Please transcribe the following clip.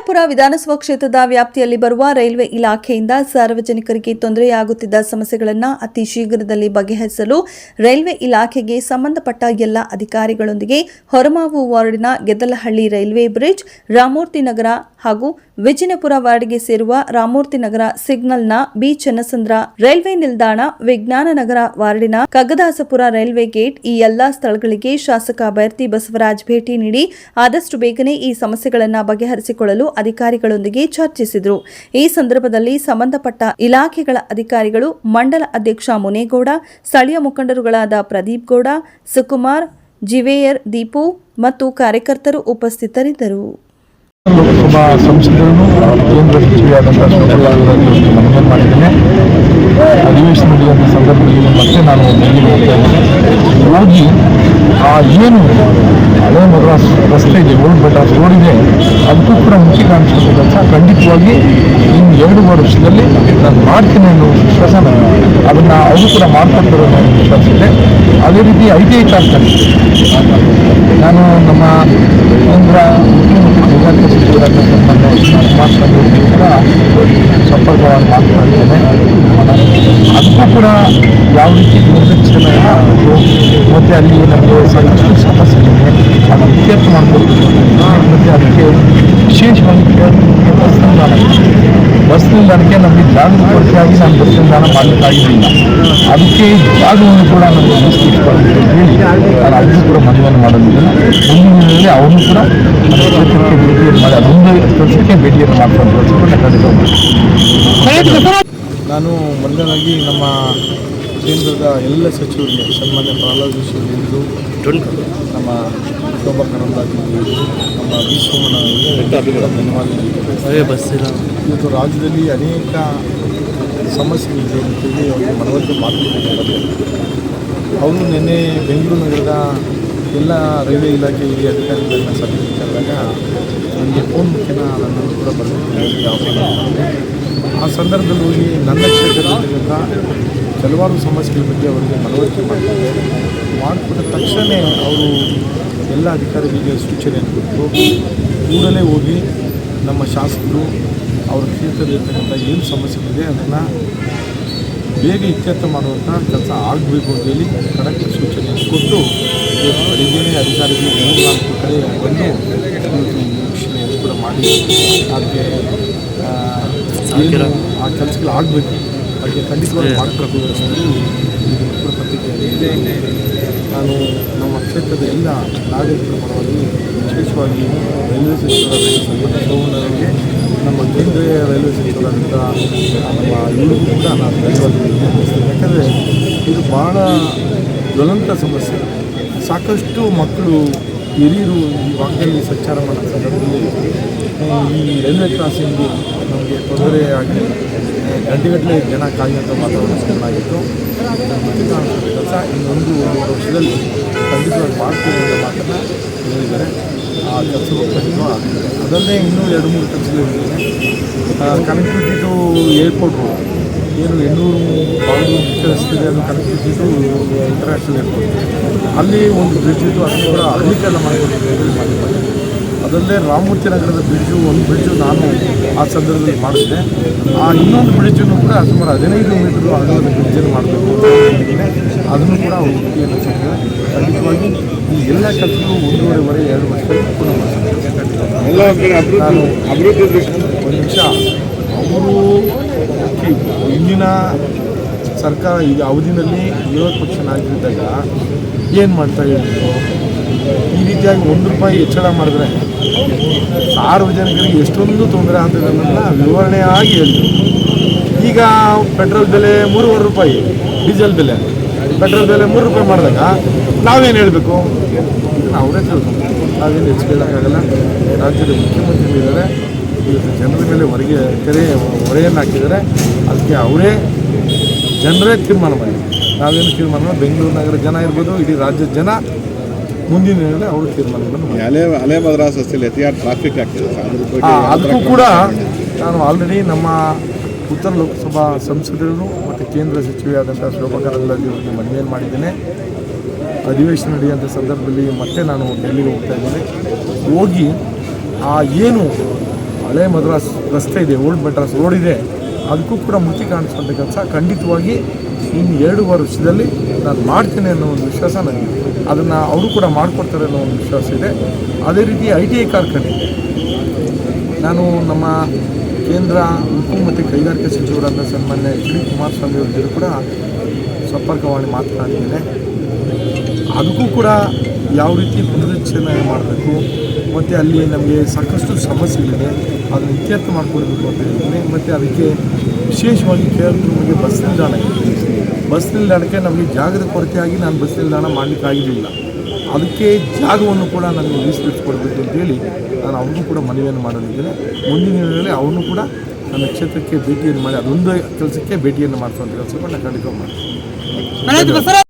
ವಿಜಯಪುರ ವಿಧಾನಸಭಾ ಕ್ಷೇತ್ರದ ವ್ಯಾಪ್ತಿಯಲ್ಲಿ ಬರುವ ರೈಲ್ವೆ ಇಲಾಖೆಯಿಂದ ಸಾರ್ವಜನಿಕರಿಗೆ ತೊಂದರೆಯಾಗುತ್ತಿದ್ದ ಸಮಸ್ಯೆಗಳನ್ನು ಅತಿ ಶೀಘ್ರದಲ್ಲಿ ಬಗೆಹರಿಸಲು ರೈಲ್ವೆ ಇಲಾಖೆಗೆ ಸಂಬಂಧಪಟ್ಟ ಎಲ್ಲ ಅಧಿಕಾರಿಗಳೊಂದಿಗೆ ಹೊರಮಾವು ವಾರ್ಡಿನ ಗೆದ್ದಲಹಳ್ಳಿ ರೈಲ್ವೆ ಬ್ರಿಡ್ಜ್, ರಾಮಮೂರ್ತಿ ನಗರ ಹಾಗೂ ವಿಜಯಪುರ ವಾರ್ಡ್ಗೆ ಸೇರುವ ರಾಮಮೂರ್ತಿ ನಗರ ಸಿಗ್ನಲ್ನ ಬಿ ಚನ್ನಸಂದ್ರ ರೈಲ್ವೆ ನಿಲ್ದಾಣ, ವಿಜ್ಞಾನ ನಗರ ವಾರ್ಡಿನ ಕಗ್ಗದಾಸಪುರ ರೈಲ್ವೆ ಗೇಟ್ ಈ ಎಲ್ಲಾ ಸ್ಥಳಗಳಿಗೆ ಶಾಸಕ ಅಭ್ಯರ್ಥಿ ಬಸವರಾಜ್ ಭೇಟಿ ನೀಡಿ ಆದಷ್ಟು ಬೇಗನೆ ಈ ಸಮಸ್ಯೆಗಳನ್ನು ಬಗೆಹರಿಸಿಕೊಳ್ಳಲು ಅಧಿಕಾರಿಗಳೊಂದಿಗೆ ಚರ್ಚಿಸಿದರು. ಈ ಸಂದರ್ಭದಲ್ಲಿ ಸಂಬಂಧಪಟ್ಟ ಇಲಾಖೆಗಳ ಅಧಿಕಾರಿಗಳು, ಮಂಡಲ ಅಧ್ಯಕ್ಷ ಮುನೇಗೌಡ, ಸ್ಥಳೀಯ ಮುಖಂಡರುಗಳಾದ ಪ್ರದೀಪ್ ಗೌಡ, ಸುಕುಮಾರ್, ಜಿವೇಯರ್, ದೀಪು ಮತ್ತು ಕಾರ್ಯಕರ್ತರು ಉಪಸ್ಥಿತರಿದ್ದರು. ಲೋಕಸಭಾ ಸಂಸದರು ಕೇಂದ್ರ ಸಚಿವೆಯಾದಂಥ ಮನವಿ ಮಾಡಿದ್ದೇನೆ. ಅಧಿವೇಶನ ನಡೆಯುವಂಥ ಸಂದರ್ಭದಲ್ಲಿ ಮತ್ತೆ ನಾನು ಹೋಗ್ತಾ ಇದ್ದೇನೆ. ಹೋಗಿ ಏನು ಹಳೆ ಮದ್ರಾಸ್ ರಸ್ತೆ ಇದೆ, ಓಲ್ಡ್ ಮದ್ರಾಸ್ ರೋಡ್ ಇದೆ, ಅದಕ್ಕೂ ಕೂಡ ಮುಖ್ಯ ಕಾಣಿಸ್ಕೊಂಡ ಕೆಲಸ ಖಂಡಿತವಾಗಿ ಇನ್ನು 2 ವರ್ಷದಲ್ಲಿ ನಾನು ಮಾಡ್ತೀನಿ ಅನ್ನೋ ವಿಶ್ವಾಸ ಅದನ್ನು ಅವರು ಕೂಡ ಮಾಡ್ಕೊಡ್ತಾರೆ ಅನ್ನೋ ವಿಶ್ವಾಸ ಇದೆ. ಅದೇ ರೀತಿ ITI ಕಾರ್ಖಾನೆ ನಾನು ನಮ್ಮ ಕೇಂದ್ರ ಮುಖ್ಯಮಂತ್ರಿ ಕುಮಾರಸ್ವಾಮಿ ಕೂಡ ಸಂಪರ್ಕವಾಗಿ ಮಾತನಾಡ್ತೇನೆ. ಅದಕ್ಕೂ ಕೂಡ ಯಾವ ರೀತಿ ನಿರ್ಲಕ್ಷ್ಯ ಮತ್ತು ಅಲ್ಲಿ ನಮಗೆ ಸಾಕಷ್ಟು ಸಮಸ್ಯೆಗಳಿದೆ, ಅದನ್ನು ಇತ್ಯರ್ಥ ಮಾಡಿಕೊಡ್ಬೇಕು. ಮತ್ತು ಅದಕ್ಕೆ ವಿಶೇಷವಾಗಿ ಬಸ್ ನಿಲ್ದಾಣಕ್ಕೆ ನಮಗೆ ಜಾಗದ ಕೊರತೆಯಾಗಿ ನಾನು ಬಸ್ ನಿಲ್ದಾಣ ಮಾಡಲಿಕ್ಕಾಗಿರಲಿಲ್ಲ. ಅದಕ್ಕೆ ಜಾಗವನ್ನು ಕೂಡ ನಮಗೆ ಮೀಸಲಿಟ್ಟುಕೊಳ್ಳಿ ಅಂತ ಹೇಳಿ ನಾನು ಅದನ್ನು ಕೂಡ ಮನವಿಯನ್ನು ಮಾಡೋದಿಲ್ಲ. ಮುಂದಿನ ದಿನದಲ್ಲಿ ಅವನು ಕೂಡ ಕ್ಷೇತ್ರಕ್ಕೆ ಭೇಟಿಯನ್ನು ಮಾಡಿ ಅದೊಂದು ಕೆಲಸಕ್ಕೆ ಭೇಟಿಯನ್ನು ಮಾಡ್ಕೊಂಡು ನಾನು ಮೊದಲನೇದಾಗಿ ನಮ್ಮ ಕೇಂದ್ರದ ಎಲ್ಲ ಸಚಿವರಿಗೆ, ಸನ್ಮಾನ್ಯ ಪ್ರಹ್ಲಾದ್ ಜೋಶಿ ಅವರಿಗೂ, ನಮ್ಮ ಶೋಭಾ ಕರಂದ್ಲಾಜೆ, ನಮ್ಮ ವಿ ಸೋಮಣ್ಣ ಧನ್ಯವಾದಗಳು. ಇವತ್ತು ರಾಜ್ಯದಲ್ಲಿ ಅನೇಕ ಸಮಸ್ಯೆಗಳಿದೆ ಅಂತೇಳಿ ಅವರು ಮನವರಿಕೆ ಮಾತುಕತೆ ಅವರು ನಿನ್ನೆ ಬೆಂಗಳೂರು ನಗರದ ಎಲ್ಲ ರೈಲ್ವೆ ಇಲಾಖೆ ಹಿರಿಯ ಅಧಿಕಾರಿಗಳನ್ನ ಸಭೆ ಕರೆದಾಗ ನನಗೆ ಫೋನ್ ಮುಖೇನ ನನ್ನನ್ನು ಕೂಡ ಬರಬೇಕು. ಆ ಸಂದರ್ಭದಲ್ಲಿ ಹೋಗಿ ನನ್ನ ಕ್ಷೇತ್ರದಲ್ಲಿರುವಂಥ ಕೆಲವಾರು ಸಮಸ್ಯೆಗಳ ಬಗ್ಗೆ ಅವರಿಗೆ ಮನವರಿಕೆ ಮಾಡಿಕೊಟ್ಟ ತಕ್ಷಣ ಅವರು ಎಲ್ಲ ಅಧಿಕಾರಿಗಳಿಗೆ ಸೂಚನೆಯನ್ನು ಕೊಟ್ಟು ಕೂಡಲೇ ಹೋಗಿ ನಮ್ಮ ಶಾಸಕರು ಅವರ ಕ್ಷೇತ್ರದಲ್ಲಿರ್ತಕ್ಕಂಥ ಏನು ಸಮಸ್ಯೆಗಳಿದೆ ಅದನ್ನು ಬೇಗ ಇತ್ಯರ್ಥ ಮಾಡುವಂಥ ಕೆಲಸ ಆಗಬೇಕು ಅಂತೇಳಿ ಖಡಕ್ ಸೂಚನೆಯನ್ನು ಕೊಟ್ಟು ಬೆಳಿಗ್ಗೆನೇ ಅಧಿಕಾರಿಗಳು 3-4 ಕಡೆ ಬಂದು ವೀಕ್ಷಣೆಯನ್ನು ಕೂಡ ಮಾಡಿ ಅದಕ್ಕೆ ಆ ಕೆಲಸಗಳು ಆಗಬೇಕು, ಅದಕ್ಕೆ ಖಂಡಿತವಾಗಿ ಮಾಡಬೇಕು ಕೂಡ ಪತ್ರಿಕೆಯಲ್ಲಿ ನಾನು ನಮ್ಮ ಕ್ಷೇತ್ರದ ಎಲ್ಲ ನಾಗರಿಕರ ಪರವಾಗಿ ವಿಶೇಷವಾಗಿ ರೈಲ್ವೆ ಸಚಿವರಾದ ಸೋಮಣ್ಣರಿಗೆ, ನಮ್ಮ ಕೇಂದ್ರೀಯ ರೈಲ್ವೆ ಸಚಿವರಾದಂಥ ನಮ್ಮ ಇವ್ರಿಗೂ ಕೂಡ ನಾನು ಧನ್ಯವಾದಗಳು ತಿಳಿಸ್ತೇನೆ. ಯಾಕಂದರೆ ಇದು ಭಾಳ ಜ್ವಲಂತ ಸಮಸ್ಯೆ. ಸಾಕಷ್ಟು ಮಕ್ಕಳು, ಹಿರಿಯರು ಈ ಭಾಗದಲ್ಲಿ ಸಂಚಾರ ಮಾಡೋ ಸಂದರ್ಭದಲ್ಲಿ ಈ ರೈಲ್ವೆ ಕ್ರಾಸಿಂಗು ನಮಗೆ ತೊಂದರೆಯಾಗಿ ಗಂಟೆಗಟ್ಟಲೆ ಜನ ಕಾಯುವಂಥ ವಾತಾವರಣ ಚೆನ್ನಾಗಿತ್ತು. ಕೆಲಸ ಇನ್ನೊಂದು 1 ವರ್ಷದಲ್ಲಿ ಖಂಡಿತವಾಗಿ ಮಾಡ್ತೀವಿ ಅನ್ನೋ ಮಾತನ್ನು ಹೇಳಿದ್ದಾರೆ. ಆ ಕೆಲಸಗಳು ಖಂಡಿತವಾಗಿ ಅದಲ್ಲದೆ ಇನ್ನೂ 2-3 ಕೆಲಸಗಳಿವೆ. ಕನೆಕ್ಟಿವಿಟಿ ಟು ಏರ್ಪೋರ್ಟ್ ರೋಡ್ ಏನು 800 ಬಾಗಿಲು ಮುಖ್ಯ ರಸ್ತೆ ಇದೆ, ಅದು ಕನೆಕ್ಟಿವಿಟಿ ಟು ಇಂಟರ್ನ್ಯಾಷನಲ್ ಏರ್ಪೋರ್ಟ್, ಅಲ್ಲಿ ಒಂದು ಬ್ರಿಡ್ಜ್ ಇತ್ತು, ಅದನ್ನು ಕೂಡ ಅಗಲೀಕರಣ ಮಾಡಿಕೊಟ್ಟಿದ್ದಾರೆ. ಅದಲ್ಲದೆ ರಾಮಮೂರ್ತಿ ನಗರದ ಬ್ರಿಡ್ಜು, ಒಂದು ಬ್ರಿಡ್ಜು ನಾನು ಆ ಸಂದರ್ಭದಲ್ಲಿ ಮಾಡಿದೆ. ಇನ್ನೊಂದು ಬ್ರಿಡ್ಜನ್ನು ಕೂಡ ಸುಮಾರು 15 ಮೀಟರ್ ಅಗಲದ ಬ್ರಿಡ್ಜನ್ನು ಮಾಡಬೇಕು ಅದನ್ನು ಕೂಡ ಅವರು ವೃತ್ತಿಯನ್ನು ಸಿಗ್ತಾರೆ. ಖಂಡಿತವಾಗಿ ಈ ಎಲ್ಲ ಕೆಲಸಗಳು 1.5-2 ವರ್ಷದಲ್ಲಿ ಪೂರ್ಣ ಮಾಡ್ತಾರೆ. ನಾನು ಅಭಿವೃದ್ಧಿ ಒಂದು ನಿಮಿಷ ಅವರು ಇಂದಿನ ಸರ್ಕಾರ ಈಗ ಅವಧಿನಲ್ಲಿ ವಿರೋಧ ಪಕ್ಷ ನಾಯಕರಿದ್ದಾಗ ಏನು ಮಾಡ್ತಾ ಇದ್ರು, ಈ ರೀತಿಯಾಗಿ ₹1 ಹೆಚ್ಚಳ ಮಾಡಿದ್ರೆ ಸಾರ್ವಜನಿಕರಿಗೆ ಎಷ್ಟೊಂದು ತೊಂದರೆ ಆಗ್ತದನ್ನ ವಿವರಣೆಯಾಗಿ ಹೇಳಿದ್ರು. ಈಗ ಪೆಟ್ರೋಲ್ ಬೆಲೆ ₹3.5, ಡೀಸೆಲ್ ಬೆಲೆ, ಪೆಟ್ರೋಲ್ ಬೆಲೆ ₹3 ಮಾಡಿದಾಗ ನಾವೇನು ಹೇಳಬೇಕು? ಇದನ್ನು ಅವರೇ ತಿಳ್ಕೊಂಡು ನಾವೇನು ಹೆಚ್ಚು ಕೇಳೋಕ್ಕಾಗಲ್ಲ. ರಾಜ್ಯದ ಮುಖ್ಯಮಂತ್ರಿಗಳಿದ್ದಾರೆ, ಇವತ್ತು ಜನರ ಮೇಲೆ ಹೊರೆಯನ್ನು ಹಾಕಿದ್ದಾರೆ. ಅದಕ್ಕೆ ಅವರೇ ಜನರೇ ತೀರ್ಮಾನ ಮಾಡಿ, ನಾವೇನು ತೀರ್ಮಾನ ಬೆಂಗಳೂರು ನಗರ ಜನ ಇರ್ಬೋದು, ಇಡೀ ರಾಜ್ಯದ ಜನ ಮುಂದಿನ ದಿನಗಳಲ್ಲಿ ಅವರು ತೀರ್ಮಾನಗಳನ್ನು ಹಳೆ ಮದ್ರಾಸ್ ರಸ್ತೆಯಲ್ಲಿ ಅತಿಯಾದ ಟ್ರಾಫಿಕ್ ಆಗ್ತಿದೆ. ಅದಕ್ಕೂ ಕೂಡ ನಾನು ಆಲ್ರೆಡಿ ನಮ್ಮ ಉತ್ತರ ಲೋಕಸಭಾ ಸಂಸದರು ಮತ್ತು ಕೇಂದ್ರ ಸಚಿವೆಯಾದಂಥ ಶೋಭಾ ಕರಂದ್ಲಾಜೆ ಅವರಿಗೆ ಮನವಿಯನ್ನು ಮಾಡಿದ್ದೇನೆ. ಅಧಿವೇಶನ ನಡೆಯುವಂಥ ಸಂದರ್ಭದಲ್ಲಿ ಮತ್ತೆ ನಾನು ಡೆಲ್ಲಿಗೆ ಹೋಗ್ತಾ ಇದ್ದೇನೆ. ಹೋಗಿ ಏನು ಹಳೆ ಮದ್ರಾಸ್ ರಸ್ತೆ ಇದೆ, ಓಲ್ಡ್ ಮದ್ರಾಸ್ ರೋಡ್ ಇದೆ, ಅದಕ್ಕೂ ಕೂಡ ಮುಕ್ತಿ ಕಾಣಿಸುವಂಥ ಕೆಲಸ ಖಂಡಿತವಾಗಿ ಇನ್ನು 2 ವರ್ಷದಲ್ಲಿ ನಾನು ಮಾಡ್ತೇನೆ ಅನ್ನೋ ಒಂದು ವಿಶ್ವಾಸ ನನಗಿದೆ. ಅದನ್ನು ಅವರು ಕೂಡ ಮಾಡಿಕೊಡ್ತಾರೆ ಅನ್ನೋ ಒಂದು ವಿಶ್ವಾಸ ಇದೆ. ಅದೇ ರೀತಿ ITI ಕಾರ್ಖಾನೆ, ನಾನು ನಮ್ಮ ಕೇಂದ್ರ ಉಕ್ಕು ಮತ್ತು ಕೈಗಾರಿಕಾ ಸಚಿವರಾದ ಸನ್ಮಾನ್ಯ HD ಕುಮಾರಸ್ವಾಮಿ ಅವ್ರ ಜೊತೆ ಕೂಡ ಸಂಪರ್ಕವಾಗಿ ಮಾತನಾಡಿದ್ದೇನೆ. ಅದಕ್ಕೂ ಕೂಡ ಯಾವ ರೀತಿ ಪುನರುಚ್ಚರಣೆ ಮಾಡಬೇಕು ಮತ್ತು ಅಲ್ಲಿ ನಮಗೆ ಸಾಕಷ್ಟು ಸಮಸ್ಯೆಗಳಿದೆ, ಅದನ್ನು ಇತ್ಯರ್ಥ ಮಾಡಿಕೊಡ್ಬೇಕು ಅಂತ ಹೇಳಿದ್ದೀನಿ. ಮತ್ತು ಅದಕ್ಕೆ ವಿಶೇಷವಾಗಿ ನಮಗೆ ಬಸ್ ನಿಲ್ದಾಣ ಇದೆ. ಬಸ್ ನಿಲ್ದಾಣಕ್ಕೆ ನಮಗೆ ಜಾಗದ ಕೊರತೆಯಾಗಿ ನಾನು ಬಸ್ ನಿಲ್ದಾಣ ಮಾಡಲಿಕ್ಕಾಗಿರಲಿಲ್ಲ. ಅದಕ್ಕೆ ಜಾಗವನ್ನು ಕೂಡ ನನಗೆ ಮೀಸಲಿರಿಸಿಕೊಡ್ಬೇಕು ಅಂತೇಳಿ ನಾನು ಅವ್ರಿಗೂ ಕೂಡ ಮನವಿಯನ್ನು ಮಾಡಲಿದ್ದೇನೆ. ಮುಂದಿನ ದಿನಗಳಲ್ಲಿ ಅವ್ರನ್ನೂ ಕೂಡ ನನ್ನ ಕ್ಷೇತ್ರಕ್ಕೆ ಭೇಟಿಯನ್ನು ಮಾಡಿ ಅದೊಂದು ಕೆಲಸಕ್ಕೆ ಭೇಟಿಯನ್ನು ಮಾಡಿಸುವಂಥ ಕೆಲಸವನ್ನು ಖಂಡಿತ ಮಾಡ್ತೀನಿ.